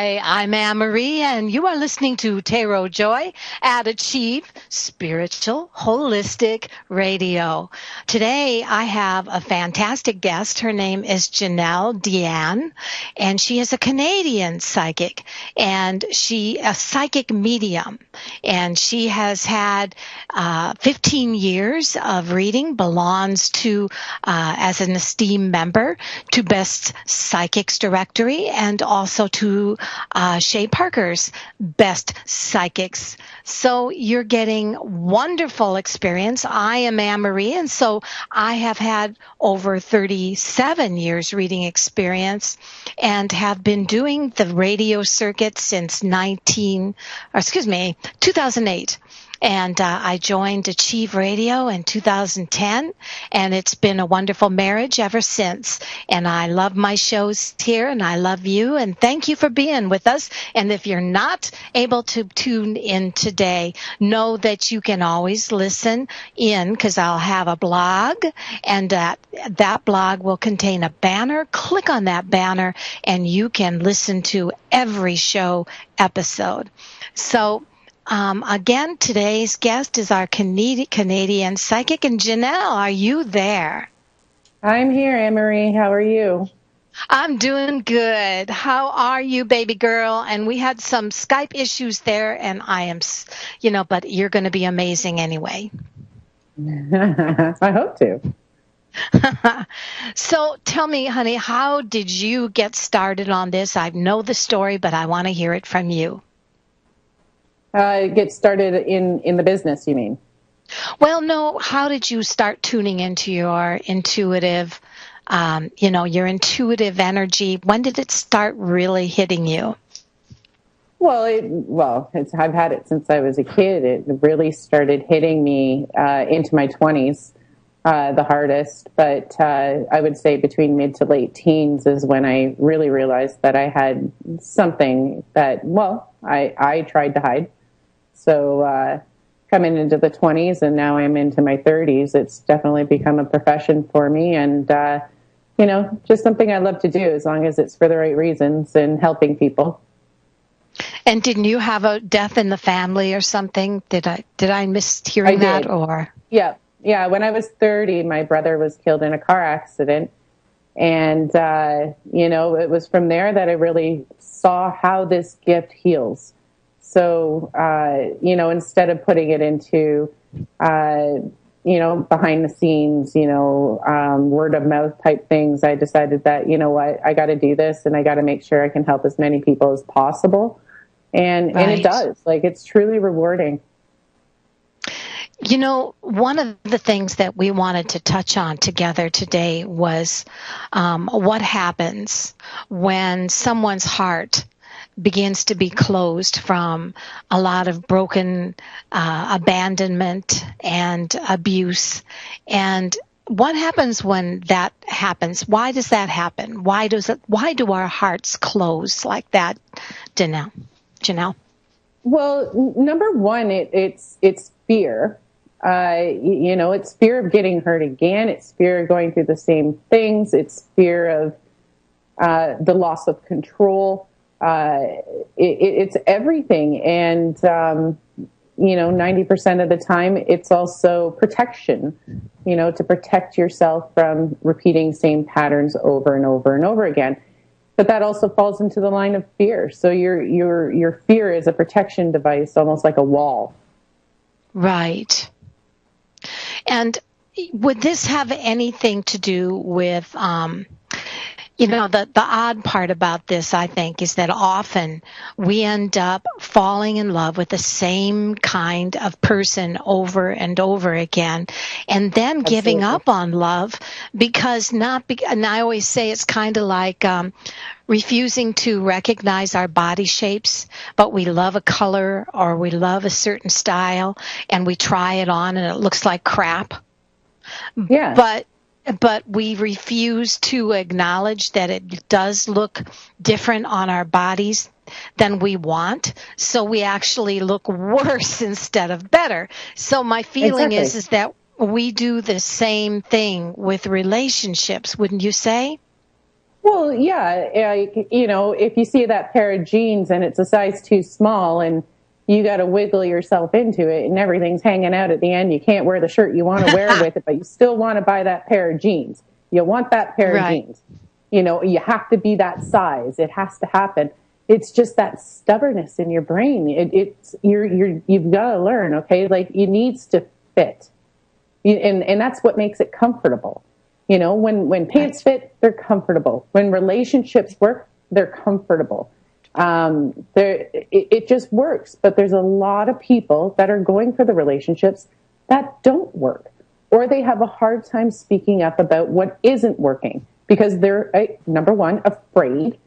Hi, I'm Ann Marie, and you are listening to Tarot Joy at Achieve Spiritual Holistic Radio. Today, I have a fantastic guest. Her name is Jennelle, Deanne, and she is a Canadian psychic, and she a psychic medium, and she has had 15 years of reading, belongs to as an esteemed member to Best Psychics Directory, and also to Shay Parker's Best Psychics. So you're getting wonderful experience. I am Ann Marie, and so I have had over 37 years reading experience and have been doing the radio circuit since 2008. And I joined Achieve Radio in 2010, and it's been a wonderful marriage ever since. And I love my shows here, and I love you, and thank you for being with us. And if you're not able to tune in today, know that you can always listen in, because I'll have a blog, and that blog will contain a banner. Click on that banner, and you can listen to every show episode. So, again, today's guest is our Canadian psychic, and Jennelle, are you there? I'm here, Ann Marie. How are you? I'm doing good. How are you, baby girl? And we had some Skype issues there, and I am, but you're going to be amazing anyway. I hope to. So tell me, honey, how did you get started on this? I know the story, but I want to hear it from you. Get started in the business, you mean? Well, no. How did you start tuning into your intuitive, your intuitive energy? When did it start really hitting you? I've had it since I was a kid. It really started hitting me into my 20s, the hardest. But I would say between mid to late teens is when I really realized that I had something that, I tried to hide. So coming into the 20s, and now I'm into my 30s, it's definitely become a profession for me, and just something I love to do as long as it's for the right reasons and helping people. And didn't you have a death in the family or something? Did I miss hearing that? Or yeah. When I was 30, my brother was killed in a car accident, and it was from there that I really saw how this gift heals. So, instead of putting it into, behind the scenes, word of mouth type things, I decided that, I got to do this, and I got to make sure I can help as many people as possible. And it does. It's truly rewarding. One of the things that we wanted to touch on together today was what happens when someone's heart begins to be closed from a lot of broken abandonment and abuse. And what happens when that happens? Why does that happen? Why do our hearts close like that, Jennelle? Well, number one, it's fear. It's fear of getting hurt again. It's fear of going through the same things. It's fear of the loss of control. It's everything. And, 90% of the time, it's also protection, to protect yourself from repeating same patterns over and over and over again. But that also falls into the line of fear. So your fear is a protection device, almost like a wall. Right. And would this have anything to do with, the odd part about this, I think, is that often we end up falling in love with the same kind of person over and over again, and then giving up on love and I always say it's kind of like refusing to recognize our body shapes, but we love a color or we love a certain style, and we try it on and it looks like crap. Yeah. But we refuse to acknowledge that it does look different on our bodies than we want. So we actually look worse instead of better. So my feeling is that we do the same thing with relationships, wouldn't you say? Well, yeah, if you see that pair of jeans and it's a size too small and you got to wiggle yourself into it and everything's hanging out at the end, you can't wear the shirt you want to wear with it, but you still want to buy that pair of jeans. You want that pair of jeans. You have to be that size. It has to happen. It's just that stubbornness in your brain. You've got to learn, okay? Like, it needs to fit. And that's what makes it comfortable. When pants fit, they're comfortable. When relationships work, they're comfortable. It just works. But there's a lot of people that are going for the relationships that don't work, or they have a hard time speaking up about what isn't working because they're, number one, afraid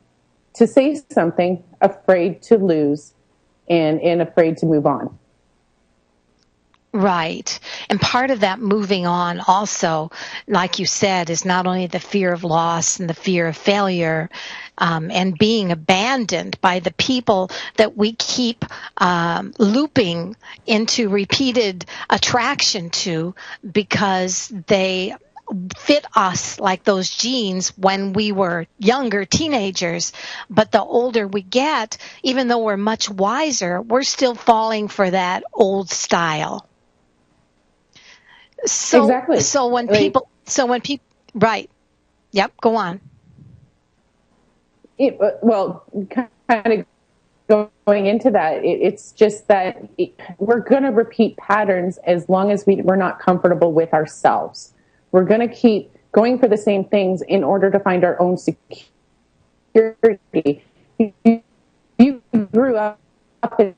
to say something, afraid to lose, and afraid to move on. Right. And part of that moving on also, like you said, is not only the fear of loss and the fear of failure, and being abandoned by the people that we keep looping into repeated attraction to because they fit us like those jeans when we were younger teenagers. But the older we get, even though we're much wiser, we're still falling for that old style. Exactly. So when people, right. Yep. Go on. Kind of going into that, it's just that we're going to repeat patterns as long as we're not comfortable with ourselves. We're going to keep going for the same things in order to find our own security. You grew up in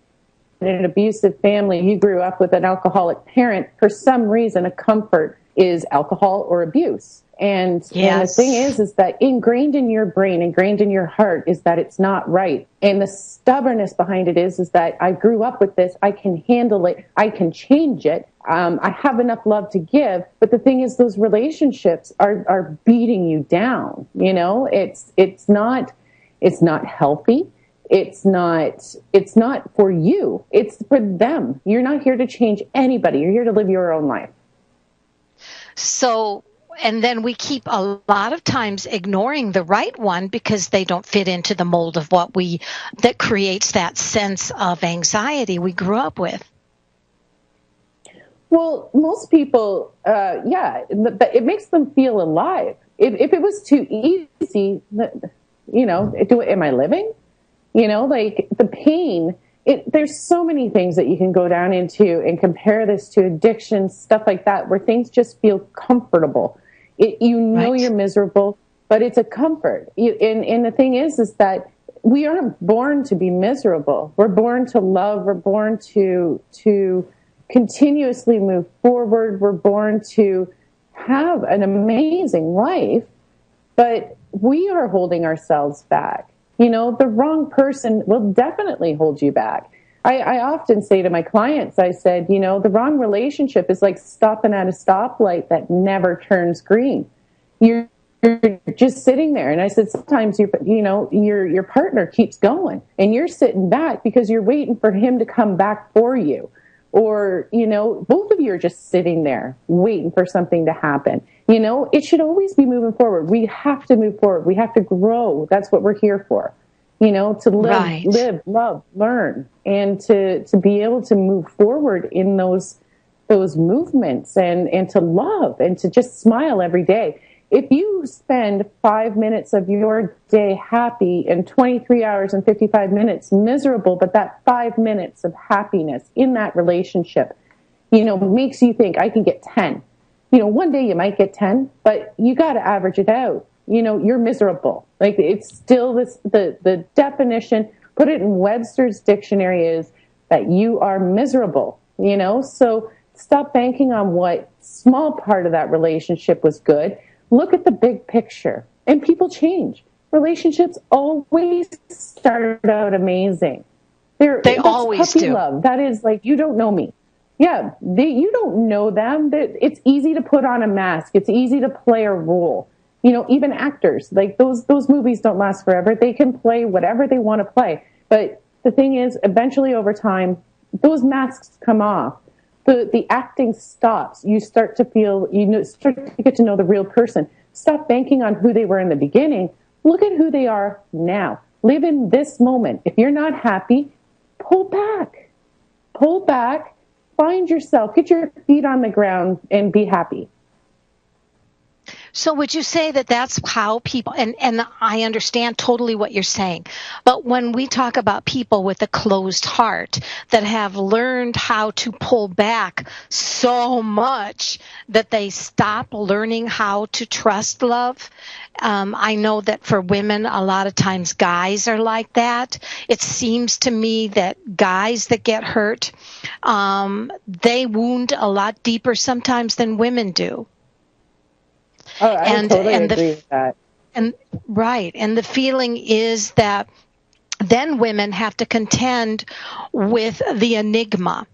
an abusive family, you grew up with an alcoholic parent. For some reason, a comfort is alcohol or abuse. And the thing is that ingrained in your brain, ingrained in your heart, is that it's not right. And the stubbornness behind it is that I grew up with this. I can handle it. I can change it. I have enough love to give. But the thing is, those relationships are beating you down. It's not healthy. It's not for you. It's for them. You're not here to change anybody. You're here to live your own life. So, and then we keep a lot of times ignoring the right one because they don't fit into the mold of that creates that sense of anxiety we grew up with. Well, most people, it makes them feel alive. If it was too easy, am I living? Like the pain, there's so many things that you can go down into and compare this to addiction, stuff like that, where things just feel comfortable. You're miserable, but it's a comfort. And the thing is that we aren't born to be miserable. We're born to love. We're born to continuously move forward. We're born to have an amazing life, but we are holding ourselves back. The wrong person will definitely hold you back. I often say to my clients, I said, the wrong relationship is like stopping at a stoplight that never turns green. You're just sitting there. And I said, sometimes your partner keeps going and you're sitting back because you're waiting for him to come back for you. Or, both of you are just sitting there waiting for something to happen. It should always be moving forward. We have to move forward. We have to grow. That's what we're here for. To live, love, learn, and to be able to move forward in those movements and to love and to just smile every day. If you spend 5 minutes of your day happy and 23 hours and 55 minutes miserable, but that 5 minutes of happiness in that relationship, makes you think I can get 10. One day you might get 10, but you got to average it out. You're miserable. Like it's still the definition, put it in Webster's dictionary, is that you are miserable, so stop banking on what small part of that relationship was good. Look at the big picture, and people change. Relationships always start out amazing. They always do. Love. That is like, you don't know me. Yeah, you don't know them. It's easy to put on a mask. It's easy to play a role. Even actors, like those movies don't last forever. They can play whatever they want to play. But the thing is, eventually over time, those masks come off. The acting stops. You start to feel, start to get to know the real person. Stop banking on who they were in the beginning. Look at who they are now. Live in this moment. If you're not happy, pull back. Pull back. Find yourself. Get your feet on the ground and be happy. So would you say that that's how people, and I understand totally what you're saying, but when we talk about people with a closed heart that have learned how to pull back so much that they stop learning how to trust love, I know that for women, a lot of times guys are like that. It seems to me that guys that get hurt, they wound a lot deeper sometimes than women do. Oh, I totally agree with that. And right. And the feeling is that then women have to contend with the enigma.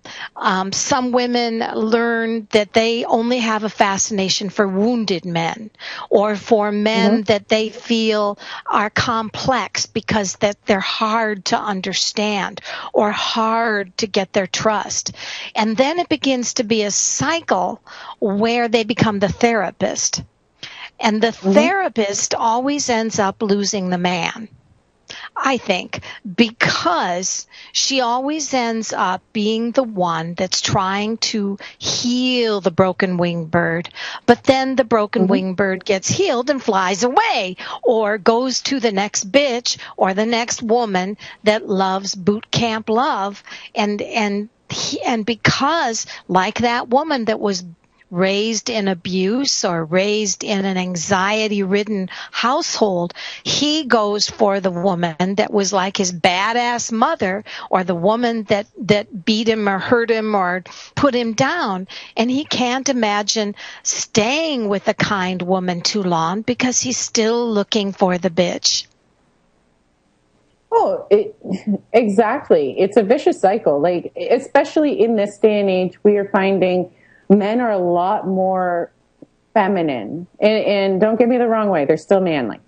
Some women learn that they only have a fascination for wounded men, or for men that they feel are complex because that they're hard to understand or hard to get their trust. And then it begins to be a cycle where they become the therapist. And the therapist always ends up losing the man, I think, because she always ends up being the one that's trying to heal the broken winged bird. But then the broken winged bird gets healed and flies away, or goes to the next bitch or the next woman that loves boot camp love. And because, like that woman that was raised in abuse or raised in an anxiety-ridden household, he goes for the woman that was like his badass mother, or the woman that beat him or hurt him or put him down. And he can't imagine staying with a kind woman too long because he's still looking for the bitch. Oh, exactly. It's a vicious cycle. Like, especially in this day and age, we are finding men are a lot more feminine. And don't get me the wrong way, they're still manly.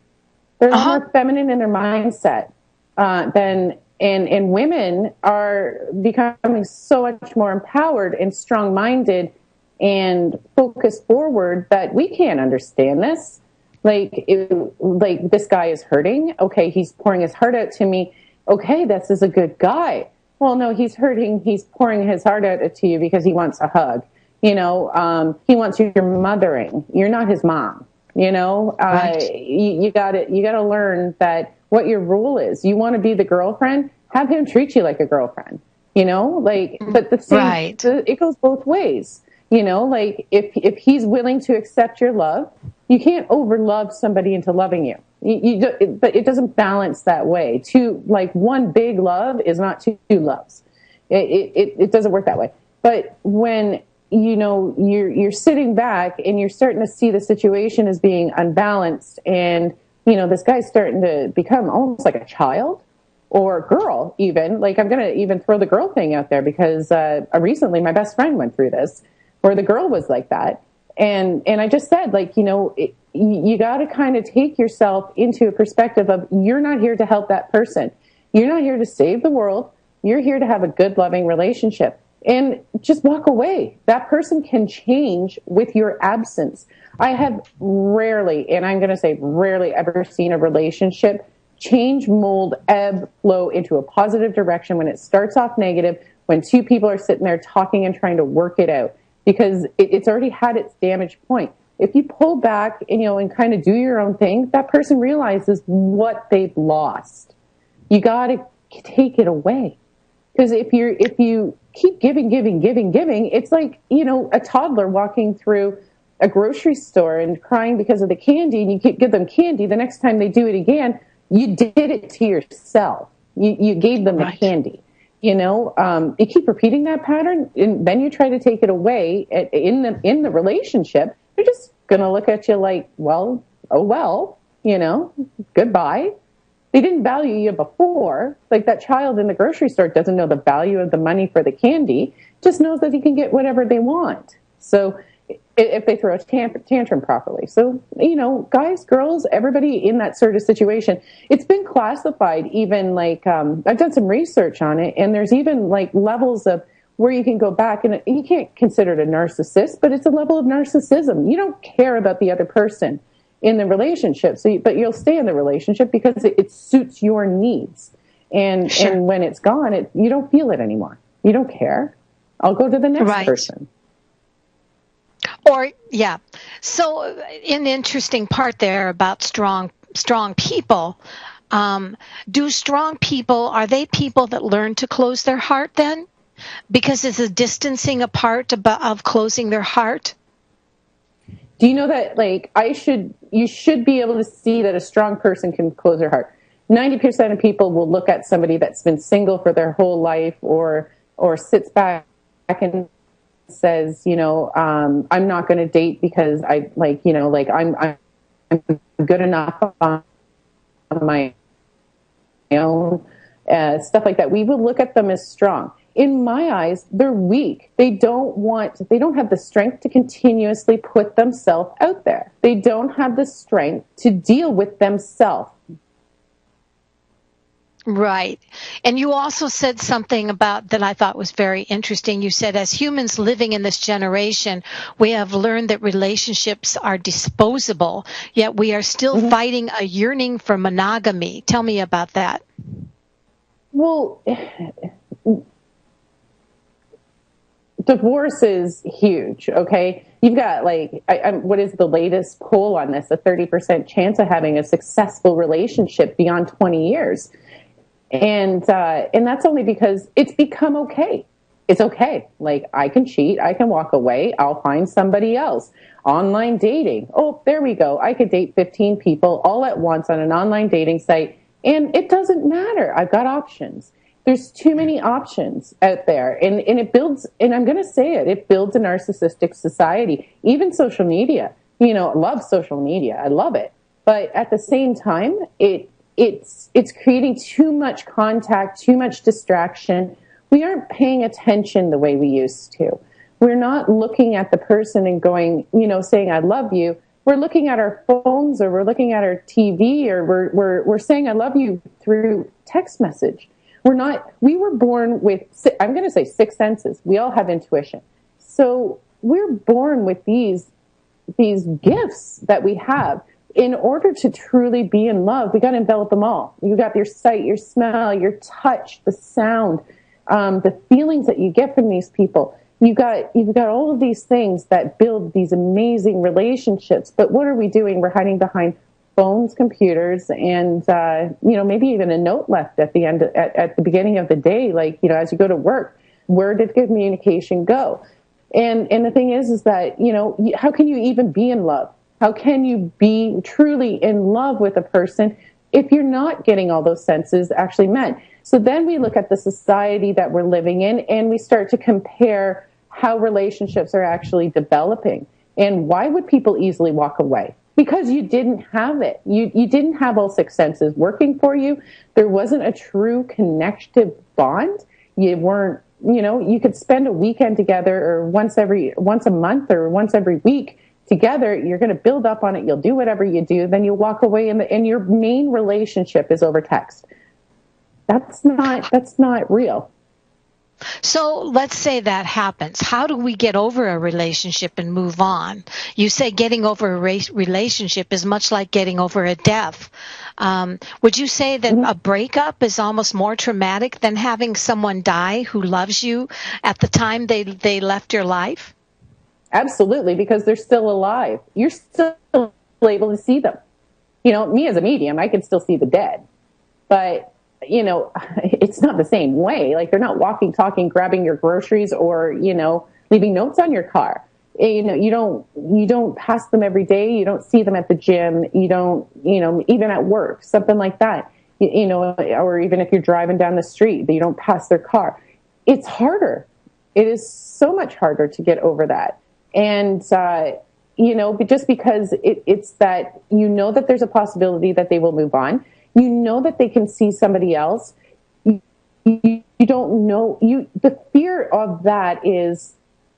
They're a lot more feminine in their mindset and women are becoming so much more empowered and strong-minded and focused forward that we can't understand this. Like this guy is hurting. Okay, he's pouring his heart out to me. Okay, this is a good guy. Well, no, he's hurting. He's pouring his heart out to you because he wants a hug. He wants your mothering. You're not his mom. Right. You got to learn that what your role is. You want to be the girlfriend, have him treat you like a girlfriend. But the same, right. It goes both ways. If he's willing to accept your love, you can't overlove somebody into loving you. But it doesn't balance that way. One big love is not two loves. It doesn't work that way. But when you're sitting back and you're starting to see the situation as being unbalanced, and this guy's starting to become almost like a child or a girl, even. Like, I'm going to even throw the girl thing out there because recently my best friend went through this where the girl was like that. And I just said, you got to kind of take yourself into a perspective of, you're not here to help that person. You're not here to save the world. You're here to have a good, loving relationship. And just walk away. That person can change with your absence. I have rarely, and I'm going to say rarely, ever seen a relationship change, mold, ebb, flow into a positive direction when it starts off negative, when two people are sitting there talking and trying to work it out, because it's already had its damage point. If you pull back and kind of do your own thing, that person realizes what they've lost. You got to take it away. Because if you keep giving, it's like, a toddler walking through a grocery store and crying because of the candy, and you give them candy. The next time they do it again, you did it to yourself. You gave them the candy. You keep repeating that pattern, and then you try to take it away in the relationship. They're just going to look at you like, well, goodbye. They didn't value you before. Like, that child in the grocery store doesn't know the value of the money for the candy, just knows that he can get whatever they want. So if they throw a tantrum properly. So, guys, girls, everybody in that sort of situation, it's been classified even I've done some research on it, and there's even levels of where you can go back, and you can't consider it a narcissist, but it's a level of narcissism. You don't care about the other person. in the relationship. But you'll stay in the relationship because it suits your needs. And Sure. and when it's gone, you don't feel it anymore. You don't care. I'll go to the next Right. person. Or, yeah. So, an interesting part there about strong people. Do strong people, are they people that learn to close their heart then? Because it's a distancing apart of closing their heart? Do you know that, like, you should be able to see that a strong person can close their heart. 90% of people will look at somebody that's been single for their whole life or sits back and says, I'm not going to date because I'm good enough on my own, stuff like that. We will look at them as strong. In my eyes, they're weak. They don't have the strength to continuously put themselves out there. They don't have the strength to deal with themselves. Right. And you also said something about that I thought was very interesting. You said, as humans living in this generation, we have learned that relationships are disposable, yet we are still fighting a yearning for monogamy. Tell me about that. Well, divorce is huge, okay? You've got, like, what is the latest poll on this? A 30% chance of having a successful relationship beyond 20 years. And that's only because it's become okay. It's okay. Like, I can cheat. I can walk away. I'll find somebody else. Online dating. Oh, there we go. I could date 15 people all at once on an online dating site. And it doesn't matter. I've got options. There's too many options out there. And it builds, and I'm going to say it builds a narcissistic society. Even social media. I love social media. I love it. But at the same time, it's creating too much contact, too much distraction. We aren't paying attention the way we used to. We're not looking at the person and going, saying, I love you. We're looking at our phones, or we're looking at our TV, or we're saying, I love you through text message. We were born with, I'm going to say, 6 senses. We all have intuition. So we're born with these gifts that we have. In order to truly be in love, we got to envelop them all. You got your sight, your smell, your touch, the sound, the feelings that you get from these people. You've got all of these things that build these amazing relationships. But what are we doing? We're hiding behind phones, computers, and maybe even a note left at the end, at the beginning of the day, like, as you go to work. Where did communication go? And the thing is that, how can you even be in love? How can you be truly in love with a person if you're not getting all those senses actually met? So then we look at the society that we're living in, and we start to compare how relationships are actually developing. And why would people easily walk away? Because you didn't have it. You didn't have all 6 senses working for you. There wasn't a true connective bond. You weren't, you could spend a weekend together, or once a month, or once every week together. You're going to build up on it. You'll do whatever you do. Then you walk away, and your main relationship is over text. That's not real. So let's say that happens. How do we get over a relationship and move on? You say getting over a relationship is much like getting over a death. Would you say that a breakup is almost more traumatic than having someone die who loves you at the time they left your life? Absolutely, because they're still alive. You're still able to see them. Me as a medium, I can still see the dead. But, it's not the same way. Like, they're not walking, talking, grabbing your groceries, or, leaving notes on your car. You don't pass them every day. You don't see them at the gym. You don't, even at work, something like that. Or even if you're driving down the street, you don't pass their car. It's harder. It is so much harder to get over that. And, but just because it's that, that there's a possibility that they will move on, that they can see somebody else. You don't know, the fear of that is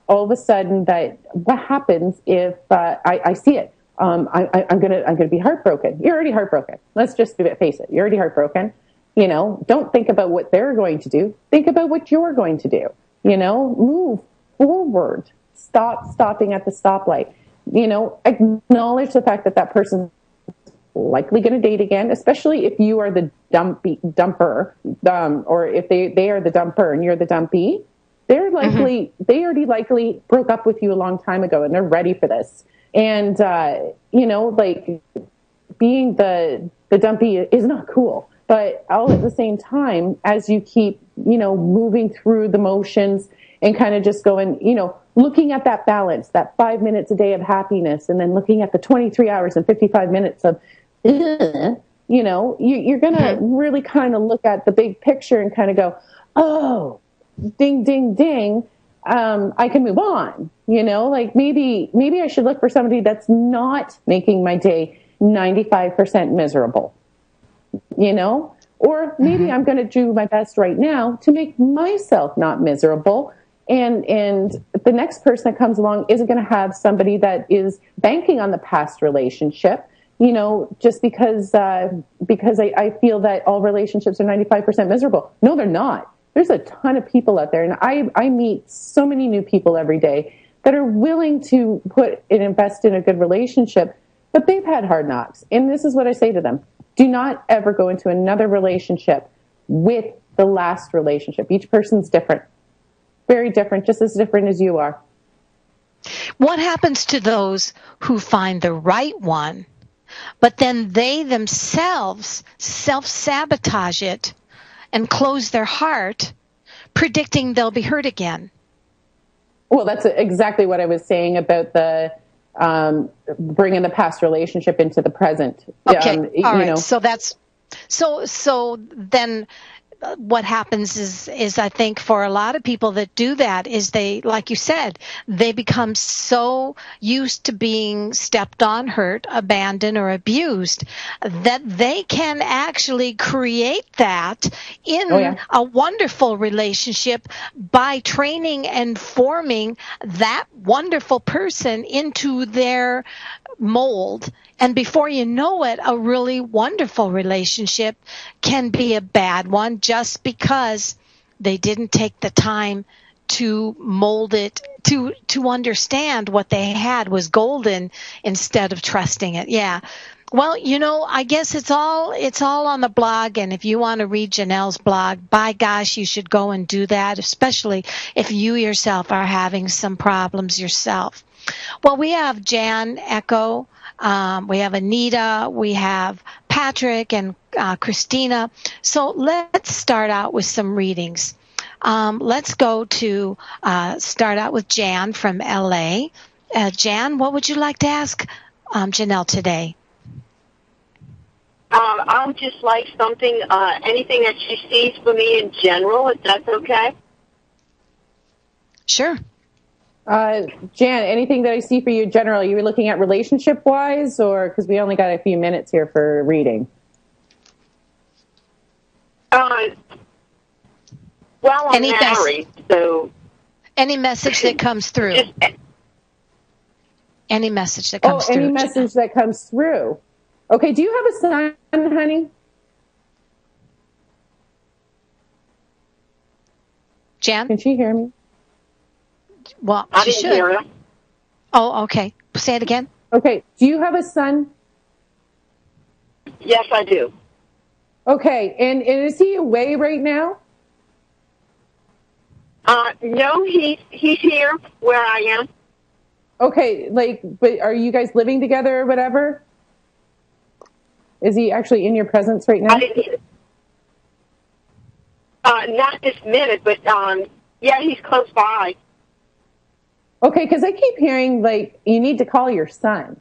all of a sudden that what happens if, I see it. I'm going to be heartbroken. You're already heartbroken. Let's just face it. You're already heartbroken. Don't think about what they're going to do. Think about what you're going to do. Move forward. Stop stopping at the stoplight. acknowledge the fact that that person's likely going to date again, especially if you are the dumper, or if they are the dumper and you're the dumpy. They're likely, they already likely broke up with you a long time ago and they're ready for this. And, like being the dumpy is not cool. But all at the same time, as you keep, moving through the motions and kind of just going, looking at that balance, that 5 minutes a day of happiness, and then looking at the 23 hours and 55 minutes of, you're going to really kind of look at the big picture and kind of go, oh, ding, ding, ding. I can move on, like maybe I should look for somebody that's not making my day 95% miserable, or maybe I'm going to do my best right now to make myself not miserable. And the next person that comes along isn't going to have somebody that is banking on the past relationship, just because I feel that all relationships are 95% miserable. No, they're not. There's a ton of people out there, and I meet so many new people every day that are willing to put and invest in a good relationship, but they've had hard knocks. And this is what I say to them. Do not ever go into another relationship with the last relationship. Each person's different. Very different, just as different as you are. What happens to those who find the right one, but then they themselves self-sabotage it and close their heart, predicting they'll be hurt again? Well, that's exactly what I was saying about the bringing the past relationship into the present. Okay, all right. So then what happens is I think for a lot of people that do that is they, like you said, they become so used to being stepped on, hurt, abandoned, or abused that they can actually create that in a wonderful relationship by training and forming that wonderful person into their mold. And before you know it, a really wonderful relationship can be a bad one just because they didn't take the time to mold it, to understand what they had was golden instead of trusting it. Yeah. Well, I guess it's all on the blog, and if you want to read Jennelle's blog, by gosh, you should go and do that, especially if you yourself are having some problems yourself. Well, we have Jan Echo, we have Anita, we have Patrick and Christina. So let's start out with some readings. Let's go to start out with Jan from LA. Jan, what would you like to ask Jennelle today? I would just like something, anything that she sees for me in general, if that's okay. Sure. Jan, anything that I see for you in general, you were looking at relationship-wise, or because we only got a few minutes here for reading? Well, I'm married, so... Any message that comes through. Any message that comes through. Any message that comes through. Okay, do you have a son, honey? Jan? Can she hear me? Well, I she didn't should. hear her. Oh, okay. Say it again. Okay, do you have a son? Yes, I do. Okay, and is he away right now? No, he's here where I am. Okay, but are you guys living together or whatever? Is he actually in your presence right now? I didn't, not this minute, but yeah, he's close by. Okay, because I keep hearing, you need to call your son.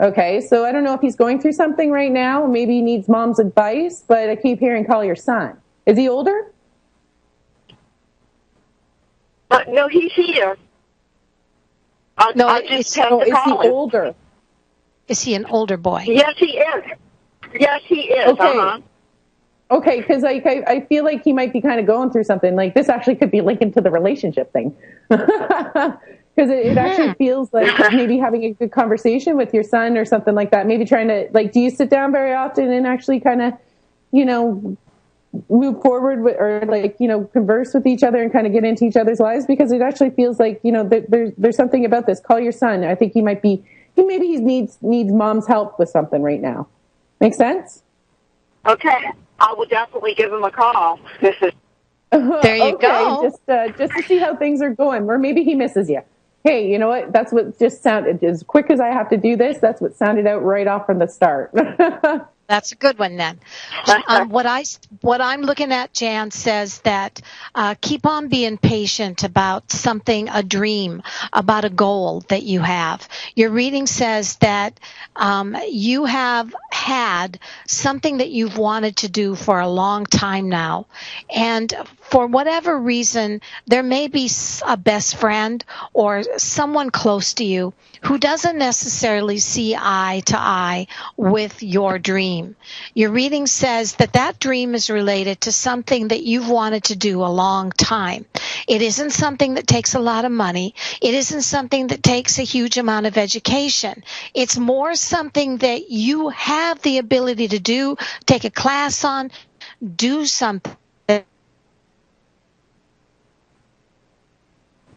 Okay, so I don't know if he's going through something right now. Maybe he needs mom's advice, but I keep hearing call your son. Is he older? No, he's here. Is he older? Is he an older boy? Yes, he is. Yes, he is. Okay. Okay, because I feel like he might be kind of going through something. This actually could be linked to the relationship thing. Because it actually feels like maybe having a good conversation with your son or something like that. Maybe trying to, do you sit down very often and actually kind of, move forward with, or converse with each other and kind of get into each other's lives? Because it actually feels like, there's something about this. Call your son. I think he might be maybe he needs mom's help with something right now. Make sense? Okay. I will definitely give him a call. There you go. Just to see how things are going, or maybe he misses you. Hey, you know what? That's what just sounded, as quick as I have to do this, that's what sounded out right off from the start. That's a good one then. What I'm looking at, Jan, says that keep on being patient about something, a dream, about a goal that you have. Your reading says that you have had something that you've wanted to do for a long time now. And for whatever reason, there may be a best friend or someone close to you who doesn't necessarily see eye to eye with your dream. Your reading says that that dream is related to something that you've wanted to do a long time. It isn't something that takes a lot of money. It isn't something that takes a huge amount of education. It's more something that you have the ability to do, take a class on, do something.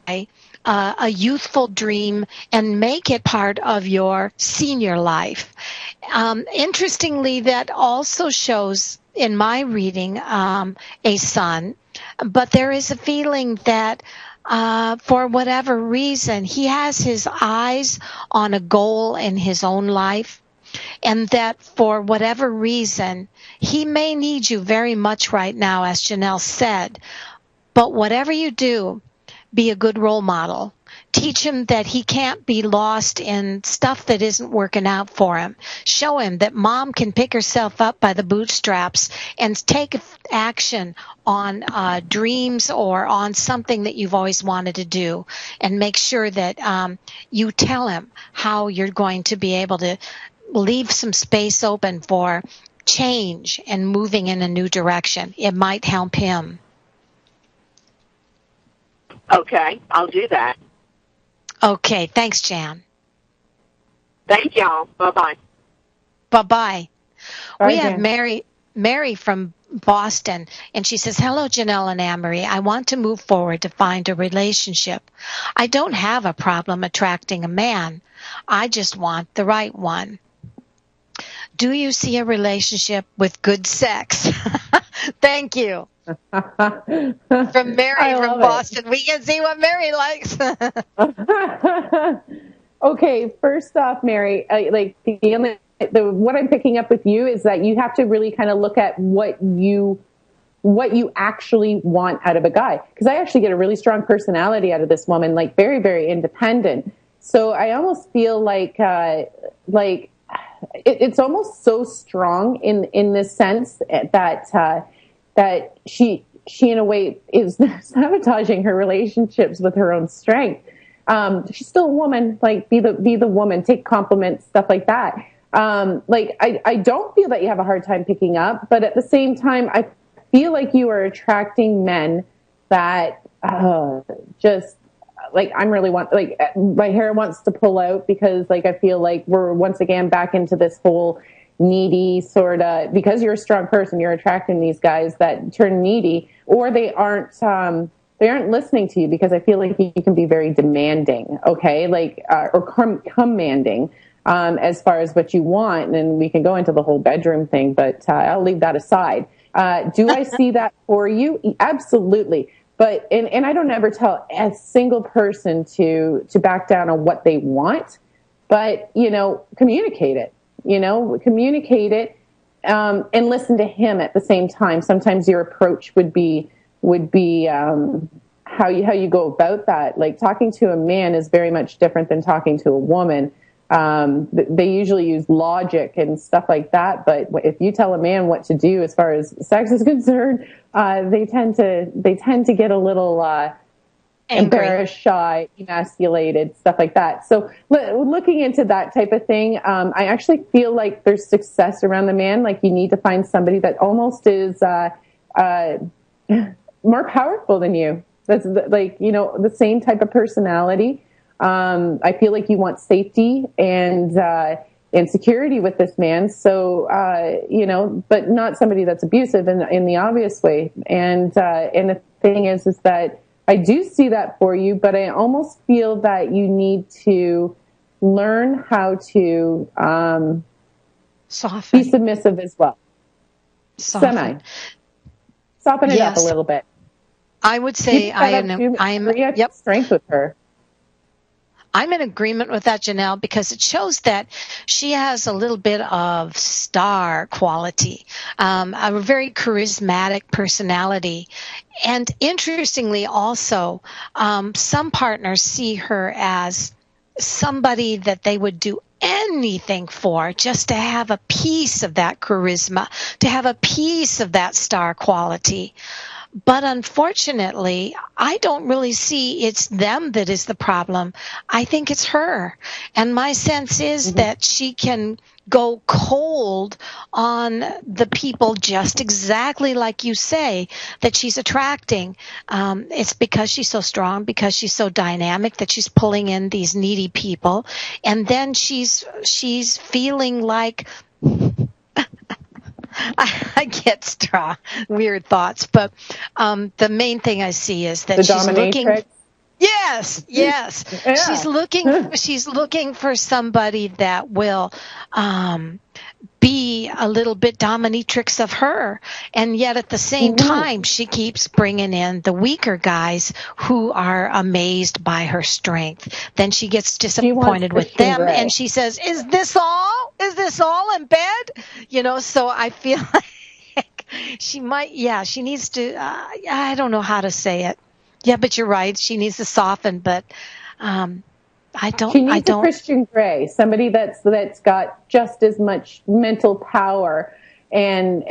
A youthful dream and make it part of your senior life. Interestingly, that also shows in my reading a son, but there is a feeling that for whatever reason, he has his eyes on a goal in his own life, and that for whatever reason, he may need you very much right now, as Jennelle said. But whatever you do, be a good role model. Teach him that he can't be lost in stuff that isn't working out for him. Show him that mom can pick herself up by the bootstraps and take action on dreams or on something that you've always wanted to do. And make sure that you tell him how you're going to be able to leave some space open for change and moving in a new direction. It might help him. Okay, I'll do that. Okay, thanks, Jan. Thank y'all. Bye-bye. Bye-bye. Bye, We have Jan. Mary from Boston, and she says, hello, Jennelle and Ann Marie. I want to move forward to find a relationship. I don't have a problem attracting a man. I just want the right one. Do you see a relationship with good sex? Thank you. From Mary from Boston. We can see what Mary likes. Okay, first off, Mary, what I'm picking up with you is that you have to really kind of look at what you actually want out of a guy. Because I actually get a really strong personality out of this woman, like very, very independent. So I almost feel like it's almost so strong in this sense that she in a way is sabotaging her relationships with her own strength. She's still a woman, like be the woman, take compliments, stuff like that. I don't feel that you have a hard time picking up, but at the same time, I feel like you are attracting men that just like I'm really my hair wants to pull out because like I feel like we're once again back into this whole needy sort of, because you're a strong person, you're attracting these guys that turn needy, or they aren't listening to you, because I feel like you can be very demanding, okay, or commanding as far as what you want, and we can go into the whole bedroom thing, but I'll leave that aside. Do I see that for you? Absolutely. But and I don't ever tell a single person to back down on what they want, but communicate it. Communicate it, and listen to him at the same time. Sometimes your approach would be how you go about that. Like talking to a man is very much different than talking to a woman. They usually use logic and stuff like that. But if you tell a man what to do as far as sex is concerned, they tend to get a little embarrassed, shy, emasculated, stuff like that. So looking into that type of thing, I actually feel like there's success around the man. Like you need to find somebody that almost is more powerful than you. That's the same type of personality. I feel like you want safety and security with this man. So, but not somebody that's abusive in the obvious way. And the thing is that I do see that for you, but I almost feel that you need to learn how to Soften. be submissive as well. Soften. Soften it up a Yes. little bit. I would say I'm yep. strength with her. I'm in agreement with that, Jennelle, because it shows that she has a little bit of star quality, a very charismatic personality. And interestingly, also, some partners see her as somebody that they would do anything for just to have a piece of that charisma, to have a piece of that star quality. But unfortunately, I don't really see it's them that is the problem. I think it's her. And my sense is that she can go cold on the people just exactly like you say that she's attracting. It's because she's so strong, because she's so dynamic that she's pulling in these needy people. And then she's feeling like I get weird thoughts, but the main thing I see is that she's looking. Yes. Yeah. She's looking for somebody that will be a little bit dominatrix of her, and yet at the same time she keeps bringing in the weaker guys who are amazed by her strength. Then she gets disappointed with them, and she says, is this all in bed? So I feel like she might, she needs to, I don't know how to say it. Yeah, but you're right, she needs to soften, but She needs a Christian Grey, somebody that's got just as much mental power and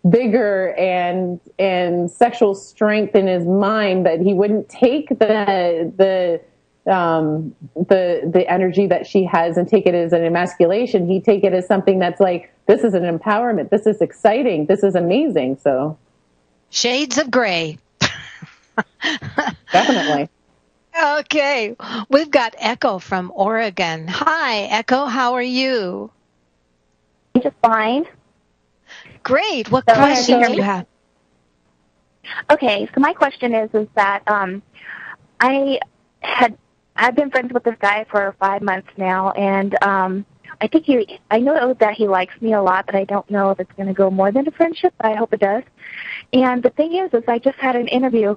vigor and sexual strength in his mind, that he wouldn't take the energy that she has and take it as an emasculation. He'd take it as something that's like, this is an empowerment, this is exciting, this is amazing. So shades of gray. Definitely. Okay, we've got Echo from Oregon. Hi, Echo, how are you? Just fine. Great. What question do you have? Okay, so my question is that I've been friends with this guy for 5 months now, and I know that he likes me a lot, but I don't know if it's going to go more than a friendship. But I hope it does. And the thing is I just had an interview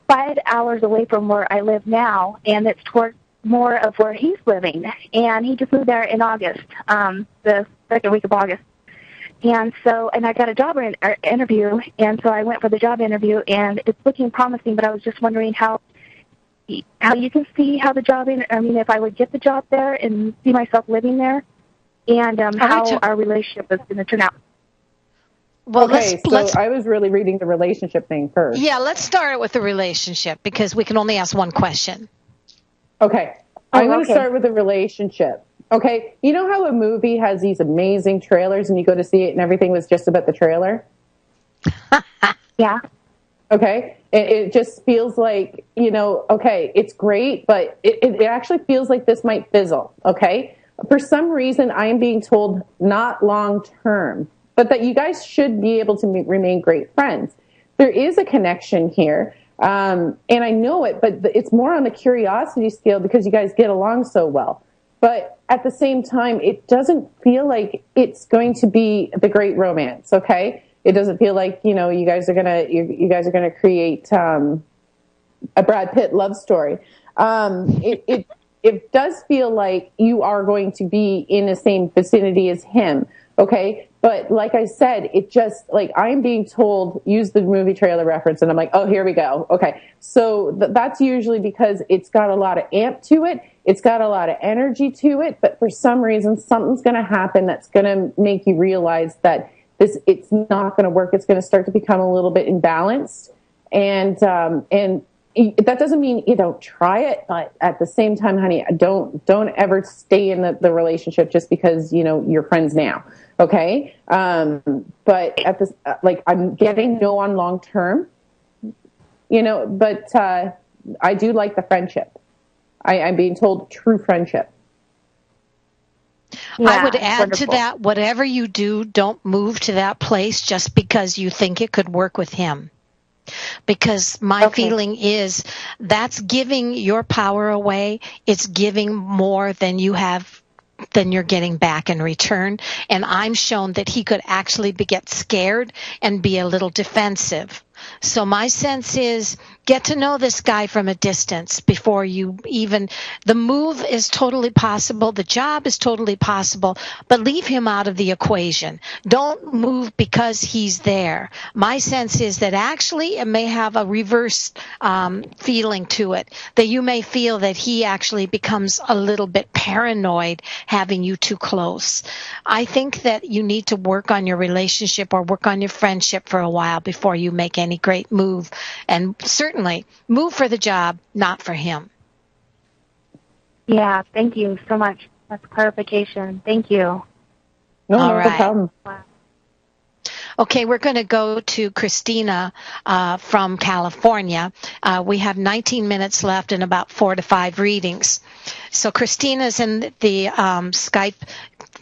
5 hours away from where I live now, and it's toward more of where he's living. And he just moved there in August, the second week of August. And I got a job interview, and so I went for the job interview, and it's looking promising, but I was just wondering how you can see how if I would get the job there and see myself living there, and how our relationship is going to turn out. Well, so I was really reading the relationship thing first. Yeah, let's start with the relationship because we can only ask one question. Okay. I'm going to start with the relationship. Okay. You know how a movie has these amazing trailers and you go to see it and everything was just about the trailer? Yeah. Okay. It just feels like, it's great, but it actually feels like this might fizzle. Okay. For some reason, I am being told not long term, but that you guys should be able to remain great friends. There is a connection here, and I know it, but it's more on the curiosity scale because you guys get along so well. But at the same time, it doesn't feel like it's going to be the great romance, okay? It doesn't feel like, you guys are gonna create a Brad Pitt love story. It does feel like you are going to be in the same vicinity as him. Okay. But like I said, it just like I'm being told, use the movie trailer reference. And I'm like, oh, here we go. Okay. So that's usually because it's got a lot of amp to it. It's got a lot of energy to it. But for some reason, something's going to happen that's going to make you realize that it's not going to work. It's going to start to become a little bit imbalanced. And that doesn't mean you don't try it, but at the same time, honey, don't ever stay in the relationship just because, you're friends now. Okay. But at this, I'm getting no on long term, but, I do like the friendship. I'm being told true friendship. Yeah, I would add to that, whatever you do, don't move to that place just because you think it could work with him. Because my Okay. feeling is that's giving your power away. It's giving more than you're getting back in return. And I'm shown that he could actually get scared and be a little defensive. So my sense is get to know this guy from a distance before you even, the move is totally possible. The job is totally possible, but leave him out of the equation. Don't move because he's there. My sense is that actually it may have a reverse feeling to it, that you may feel that he actually becomes a little bit paranoid having you too close. I think that you need to work on your relationship or work on your friendship for a while before you make any great move. And certainly move for the job, not for him. Yeah, thank you so much. That's clarification. Thank you. No right. problem. Okay, we're going to go to Christina from California. We have 19 minutes left and about 4 to 5 readings. So Christina's in the Skype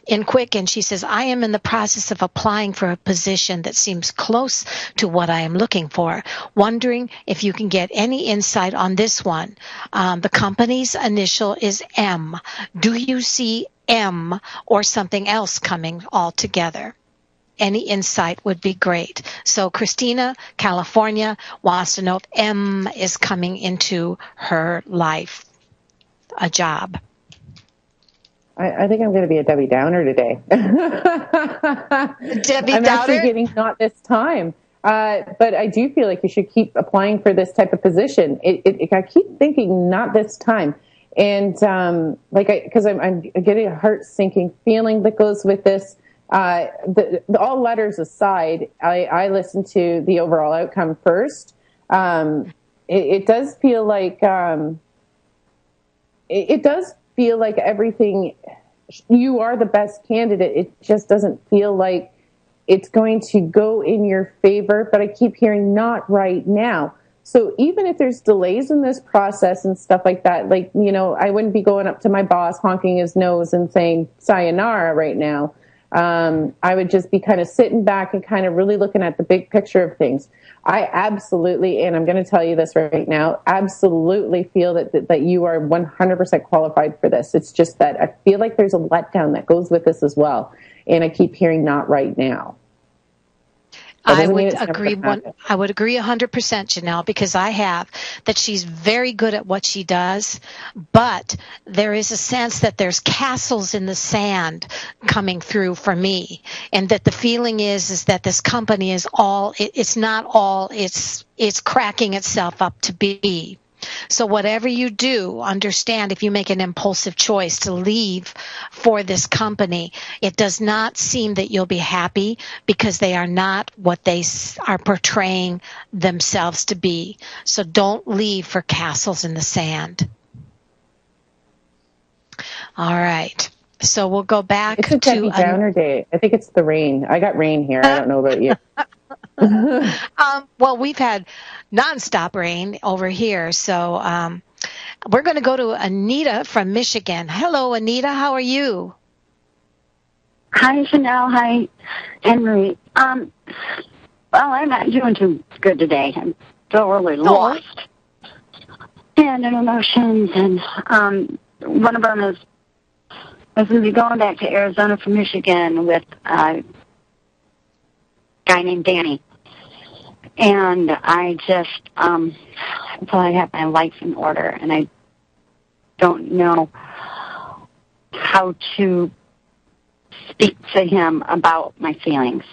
in quick, and she says, I am in the process of applying for a position that seems close to what I am looking for. Wondering if you can get any insight on this one. The company's initial is M. Do you see M or something else coming altogether? Any insight would be great. So Christina, California, wants to know if M is coming into her life, a job. I think I'm going to be a Debbie Downer today. Debbie I'm Downer? actually getting not this time. But I do feel like you should keep applying for this type of position. I keep thinking not this time. And because I'm getting a heart-sinking feeling that goes with this. All letters aside, I listen to the overall outcome first. It does feel like it does feel like everything. You are the best candidate. It just doesn't feel like it's going to go in your favor. But I keep hearing not right now. So even if there's delays in this process and stuff like that, like, I wouldn't be going up to my boss, honking his nose and saying sayonara right now. I would just be kind of sitting back and kind of really looking at the big picture of things. I absolutely, and I'm going to tell you this right now, absolutely feel that you are 100% qualified for this. It's just that I feel like there's a letdown that goes with this as well. And I keep hearing not right now. I would agree 100%, Jennelle, because I have that she's very good at what she does, but there is a sense that there's castles in the sand coming through for me, and that the feeling is that this company is it's not all it's cracking itself up to be. So whatever you do, understand if you make an impulsive choice to leave for this company, it does not seem that you'll be happy because they are not what they are portraying themselves to be. So don't leave for castles in the sand. All right. So we'll go back to Debbie Downer day. I think it's the rain. I got rain here. I don't know about you. Well, we've had nonstop rain over here, so we're going to go to Anita from Michigan. Hello, Anita. How are you? Hi, Jennelle. Hi, Ann Marie. Well, I'm not doing too good today. I'm still really lost and in emotions, and one of them is I was going to be going back to Arizona from Michigan with a guy named Danny. And I just until I have my life in order, and I don't know how to speak to him about my feelings.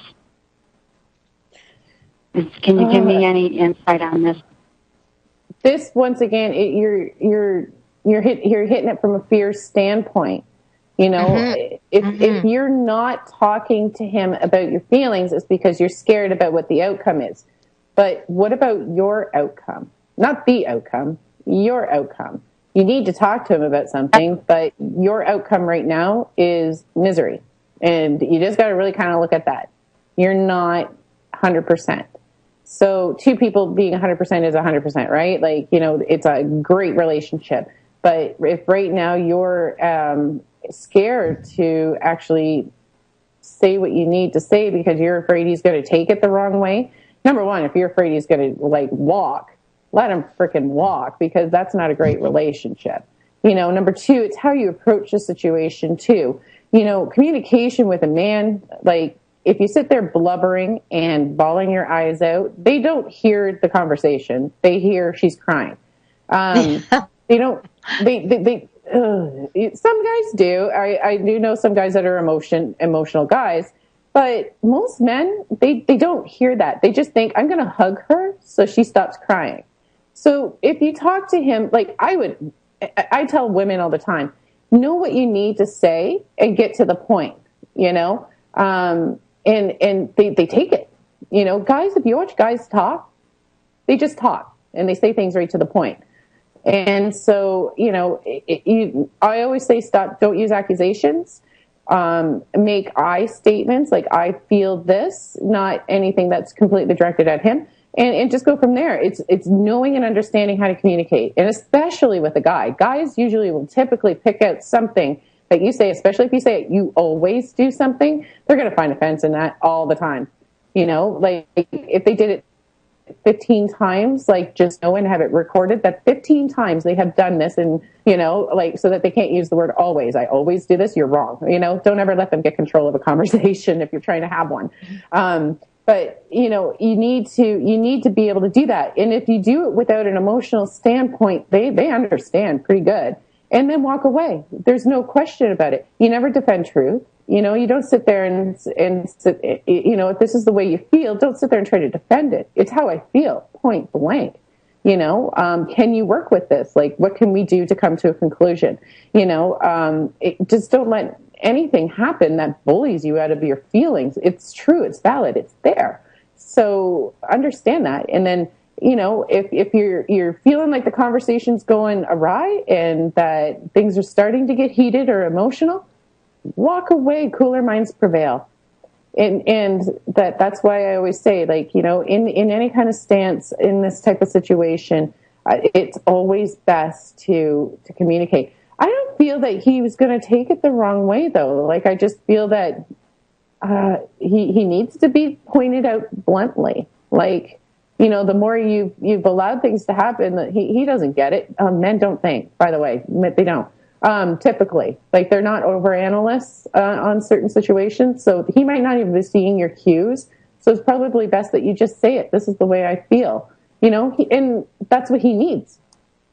Can you give me any insight on this? This once again, you're hitting it from a fear standpoint. If you're not talking to him about your feelings, it's because you're scared about what the outcome is. But what about your outcome? Not the outcome, your outcome. You need to talk to him about something, but your outcome right now is misery. And you just got to really kind of look at that. You're not 100%. So two people being 100% is 100%, right? Like, it's a great relationship. But if right now you're scared to actually say what you need to say because you're afraid he's going to take it the wrong way, number one, if you're afraid he's going to like walk, let him freaking walk, because that's not a great relationship. Number two, it's how you approach the situation too. Communication with a man, like if you sit there blubbering and bawling your eyes out, they don't hear the conversation. They hear she's crying. They don't, some guys do. I do know some guys that are emotional guys, but most men, they don't hear that. They just think, I'm going to hug her so she stops crying. So if you talk to him, like I tell women all the time, know what you need to say and get to the point, and they take it. Guys, if you watch guys talk, they just talk and they say things right to the point. And so, I always say don't use accusations. Make I statements, like I feel this, not anything that's completely directed at him. And just go from there. It's knowing and understanding how to communicate. And especially with a guy. Guys usually will typically pick out something that you say, especially if you say you always do something, they're going to find offense in that all the time. Like if they did it 15 times, like just know and have it recorded that 15 times they have done this, and like so that they can't use the word always. I always do this. You're wrong. Don't ever let them get control of a conversation if you're trying to have one. But you need to be able to do that. And if you do it without an emotional standpoint, they understand pretty good, and then walk away. There's no question about it. You never defend truth. You don't sit there and sit, if this is the way you feel, don't sit there and try to defend it. It's how I feel, point blank. Can you work with this? Like, what can we do to come to a conclusion? Just don't let anything happen that bullies you out of your feelings. It's true. It's valid. It's there. So understand that. And then, if you're feeling like the conversation's going awry and that things are starting to get heated or emotional, walk away. Cooler minds prevail. And that's why I always say, like, in any kind of stance in this type of situation, it's always best to communicate. I don't feel that he was going to take it the wrong way, though. Like, I just feel that he needs to be pointed out bluntly. Like, the more you've allowed things to happen, he doesn't get it. Men don't think, by the way. They don't. Typically, like, they're not over analysts on certain situations. So he might not even be seeing your cues. So it's probably best that you just say it. This is the way I feel, and that's what he needs.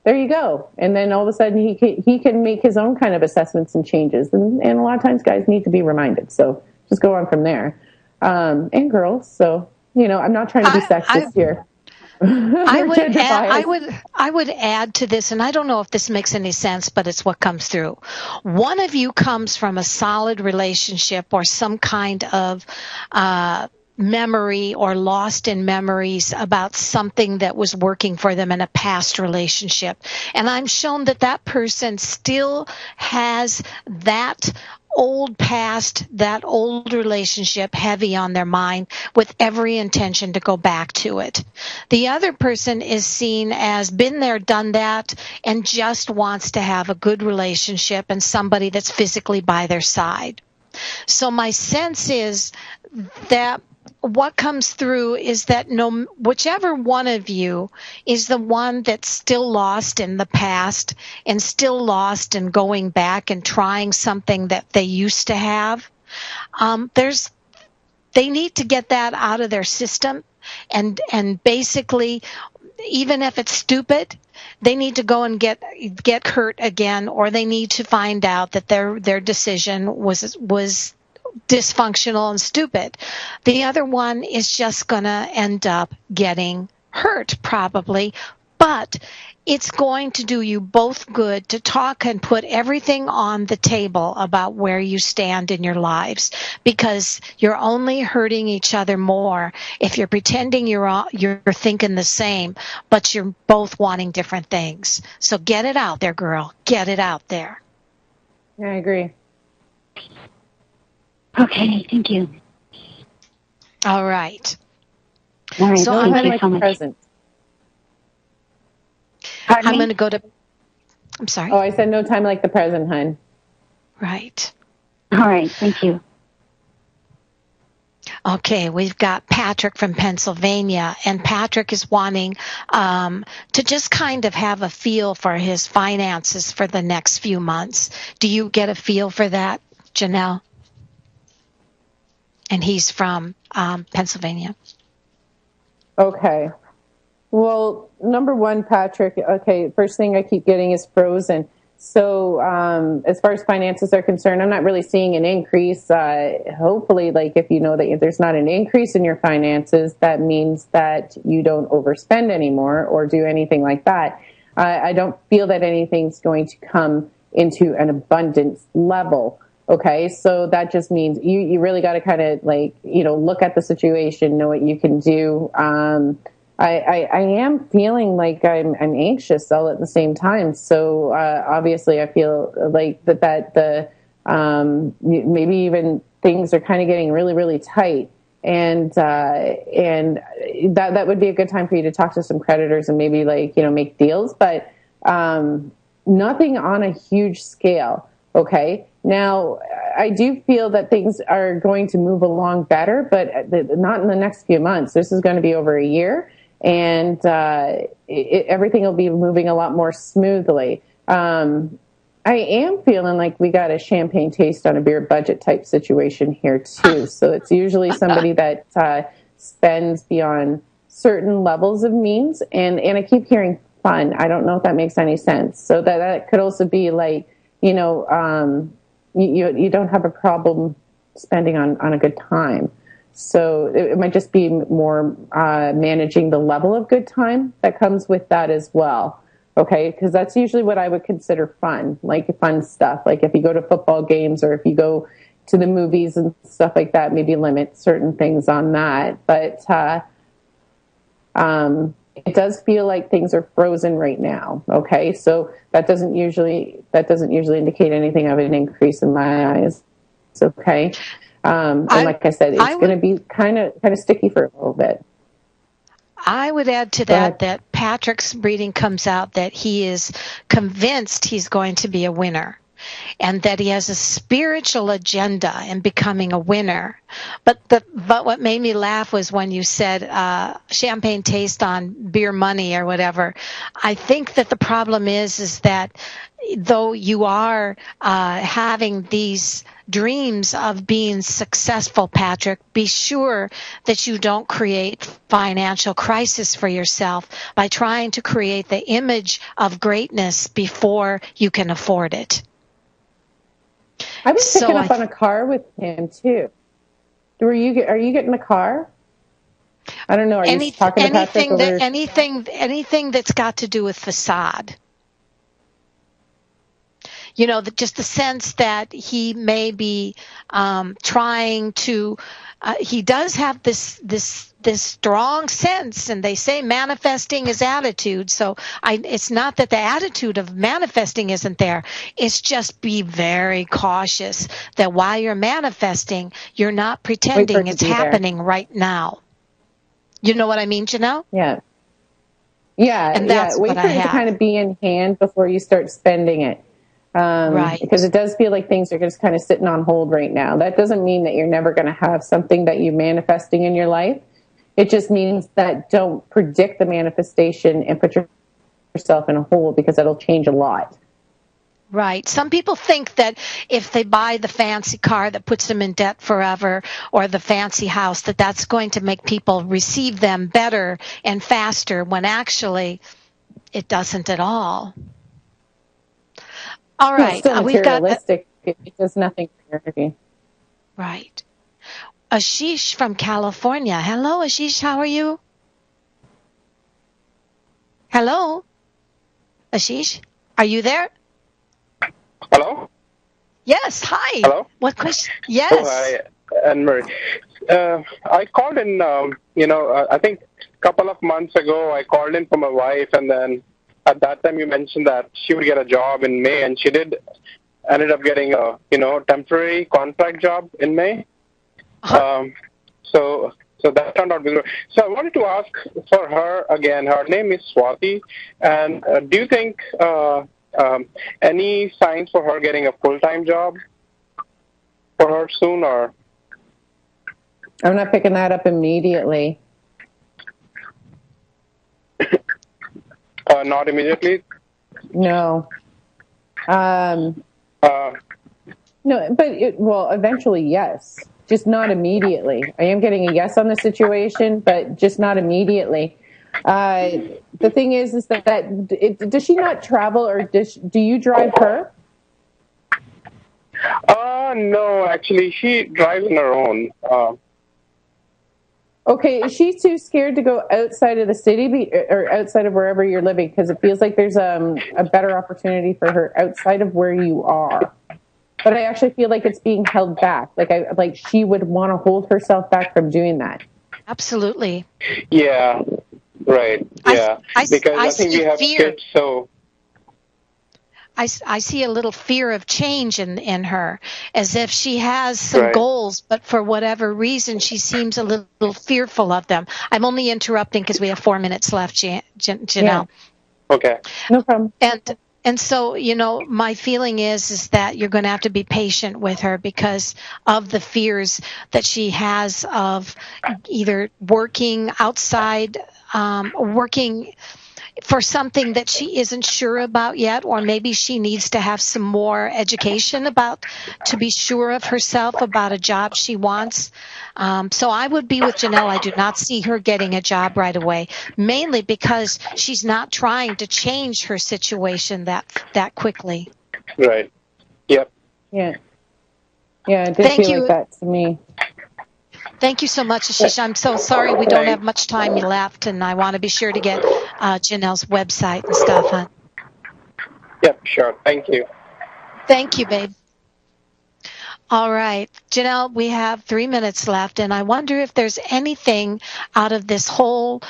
There you go. And then all of a sudden he can make his own kind of assessments and changes. And a lot of times guys need to be reminded. So just go on from there. And girls. So, I'm not trying to be sexist here. I would add to this, and I don't know if this makes any sense, but it's what comes through. One of you comes from a solid relationship or some kind of memory or lost in memories about something that was working for them in a past relationship. And I'm shown that person still has that old past, that old relationship heavy on their mind with every intention to go back to it. The other person is seen as been there, done that, and just wants to have a good relationship and somebody that's physically by their side. So my sense is that what comes through is that whichever one of you is the one that's still lost in the past and still lost in going back and trying something that they used to have, they need to get that out of their system, and basically, even if it's stupid, they need to go and get hurt again, or they need to find out that their decision was dysfunctional and stupid. The other one is just going to end up getting hurt, probably, but it's going to do you both good to talk and put everything on the table about where you stand in your lives, because you're only hurting each other more if you're pretending you're thinking the same, but you're both wanting different things. So get it out there, girl. Get it out there. Yeah, I agree. Okay, thank you. All right. All right, so I'm going to so present. I'm going to go to. I'm sorry. Oh, I said no time like the present, hon. Right. All right, thank you. Okay, we've got Patrick from Pennsylvania, and Patrick is wanting to just kind of have a feel for his finances for the next few months. Do you get a feel for that, Jennelle? And he's from Pennsylvania. Okay. Well, number one, Patrick, okay, first thing I keep getting is frozen. So as far as finances are concerned, I'm not really seeing an increase. Hopefully, like if you know that there's not an increase in your finances, that means that you don't overspend anymore or do anything like that. I don't feel that anything's going to come into an abundance level. Okay, so that just means you really got to kind of like, look at the situation, know what you can do. I am feeling like I'm anxious all at the same time. So obviously, I feel like the maybe even things are kind of getting really, really tight, and that would be a good time for you to talk to some creditors and maybe make deals, but nothing on a huge scale. Okay. Now, I do feel that things are going to move along better, but not in the next few months. This is going to be over a year, and everything will be moving a lot more smoothly. I am feeling like we got a champagne taste on a beer budget type situation here, too. So it's usually somebody that spends beyond certain levels of means, and I keep hearing fun. I don't know if that makes any sense. So that could also be like, you don't have a problem spending on a good time. So it might just be more managing the level of good time that comes with that as well. Okay, because that's usually what I would consider fun, like fun stuff. Like if you go to football games or if you go to the movies and stuff like that, maybe limit certain things on that. But it does feel like things are frozen right now. Okay, so that doesn't usually indicate anything of an increase in my eyes. It's okay, and like I said, it's going to be kind of sticky for a little bit. I would add to that Patrick's reading comes out that he is convinced he's going to be a winner, and that he has a spiritual agenda in becoming a winner. But what made me laugh was when you said champagne taste on beer money or whatever. I think that the problem is that though you are having these dreams of being successful, Patrick, be sure that you don't create financial crisis for yourself by trying to create the image of greatness before you can afford it. I've been picking up on a car with him too. Are you getting a car? I don't know. Are you talking to Patrick over? Anything that's got to do with facade. Just the sense that he may be trying to. He does have this strong sense, and they say manifesting is attitude. So it's not that the attitude of manifesting isn't there. It's just be very cautious that while you're manifesting, you're not pretending it's happening right now. You know what I mean, Jennelle? Yeah. And that's wait for it to kind of be in hand before you start spending it. Right. Because it does feel like things are just kind of sitting on hold right now. That doesn't mean that you're never going to have something that you're manifesting in your life. It just means that don't predict the manifestation and put yourself in a hole, because it'll change a lot. Right. Some people think that if they buy the fancy car that puts them in debt forever, or the fancy house, that's going to make people receive them better and faster, when actually it doesn't at all. All right. It's still materialistic. It does nothing for you. Right. Ashish from California. Hello, Ashish. How are you? Hello? Ashish, are you there? Hello? Yes. Hi. Hello? What question? Yes. Oh, hi, Ann Marie. I called in, I think a couple of months ago, I called in for my wife, and then at that time you mentioned that she would get a job in May, and she ended up getting a, temporary contract job in May. Uh-huh. So that turned out to be good. So I wanted to ask for her again. Her name is Swati, and do you think any signs for her getting a full-time job for her soon, or? I'm not picking that up immediately. Not immediately? No. No, but eventually, yes. Just not immediately. I am getting a yes on the situation, but just not immediately. The thing is that does she not travel, or do you drive her? No, actually, she drives on her own. Okay, is she too scared to go outside of the city or outside of wherever you're living? Because it feels like there's a better opportunity for her outside of where you are. But I actually feel like it's being held back. Like she would want to hold herself back from doing that. Absolutely. Yeah, right. Yeah, because I think we have fear. kids, so. I see a little fear of change in her, as if she has some goals, but for whatever reason, she seems a little fearful of them. I'm only interrupting because we have 4 minutes left, Jennelle. Yeah. Okay. No problem. And so, my feeling is that you're going to have to be patient with her because of the fears that she has of either working outside, working for something that she isn't sure about yet, or maybe she needs to have some more education to be sure of herself about a job she wants. So I would be with Jennelle. I do not see her getting a job right away, mainly because she's not trying to change her situation that quickly. Right. Yep. Yeah. Yeah, it did feel like that to me. Thank you so much, Ashish. I'm so sorry we don't have much time left, and I want to be sure to get Jennelle's website and stuff, huh? Yep, sure. Thank you. Thank you, babe. All right. Jennelle, we have 3 minutes left, and I wonder if there's anything out of this whole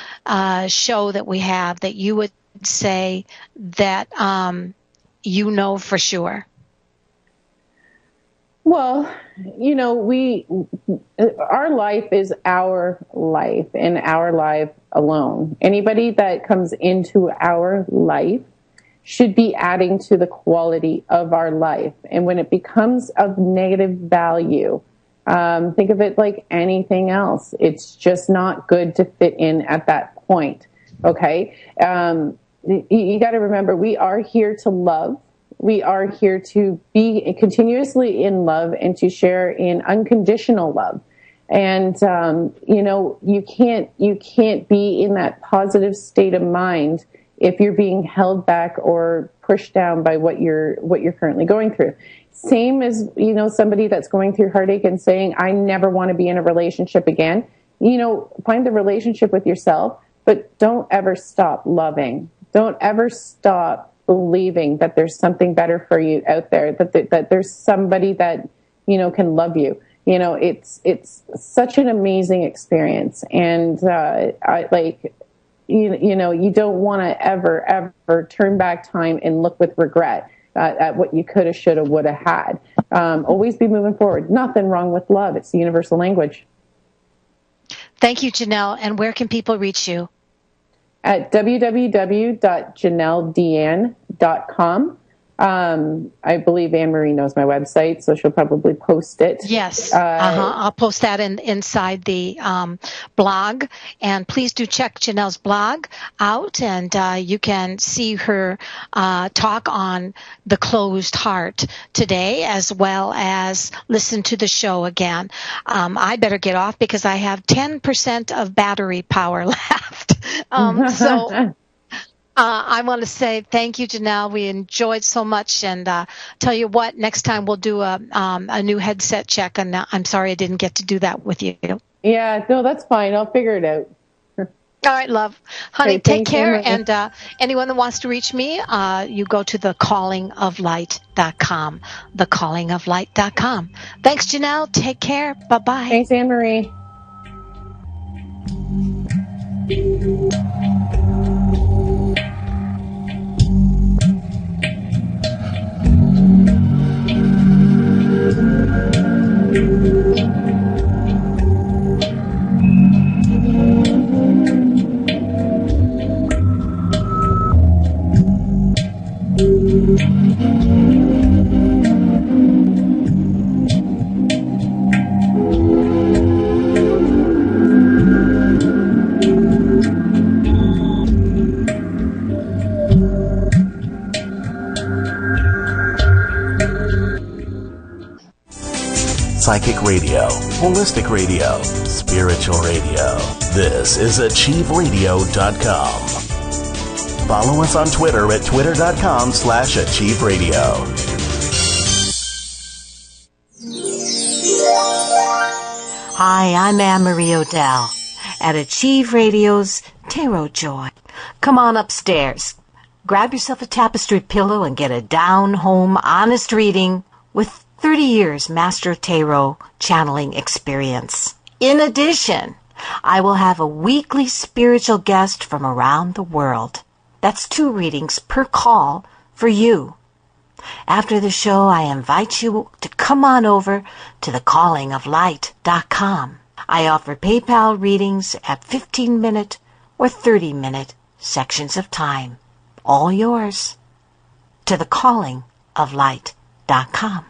show that we have that you would say that for sure. Well, our life is our life and our life alone. Anybody that comes into our life should be adding to the quality of our life. And when it becomes of negative value, think of it like anything else. It's just not good to fit in at that point. Okay. You got to remember, we are here to love. We are here to be continuously in love and to share in unconditional love. And, you can't be in that positive state of mind if you're being held back or pushed down by what you're currently going through. Same as, somebody that's going through heartache and saying, I never want to be in a relationship again. Find the relationship with yourself, but don't ever stop loving. Don't ever stop believing that there's something better for you out there, that there's somebody that, can love you. It's such an amazing experience. And, you don't want to ever turn back time and look with regret at what you could have, should have, would have had. Always be moving forward. Nothing wrong with love. It's the universal language. Thank you, Jennelle. And where can people reach you? At www.jennelledeanne.com. I believe Ann Marie knows my website, so she'll probably post it. Yes, I'll post that inside the blog. And please do check Jennelle's blog out, and you can see her talk on the closed heart today, as well as listen to the show again. I better get off because I have 10% of battery power left. I want to say thank you, Jennelle. We enjoyed so much, and tell you what, next time we'll do a new headset check. And I'm sorry I didn't get to do that with you. Yeah, no, that's fine. I'll figure it out. All right, love. Honey, take care. And anyone that wants to reach me, you go to thecallingoflight.com. Thecallingoflight.com. Thanks, Jennelle. Take care. Bye-bye. Thanks, Ann Marie. psychic radio, holistic radio, spiritual radio. This is AchieveRadio.com. Follow us on Twitter at twitter.com/AchieveRadio. Hi, I'm Ann Marie Oct at Achieve Radio's Tarot Joy. Come on upstairs. Grab yourself a tapestry pillow and get a down-home, honest reading with 30 years Master Tarot channeling experience. In addition, I will have a weekly spiritual guest from around the world. That's 2 readings per call for you. After the show, I invite you to come on over to thecallingoflight.com. I offer PayPal readings at 15-minute or 30-minute sections of time. All yours. To thecallingoflight.com.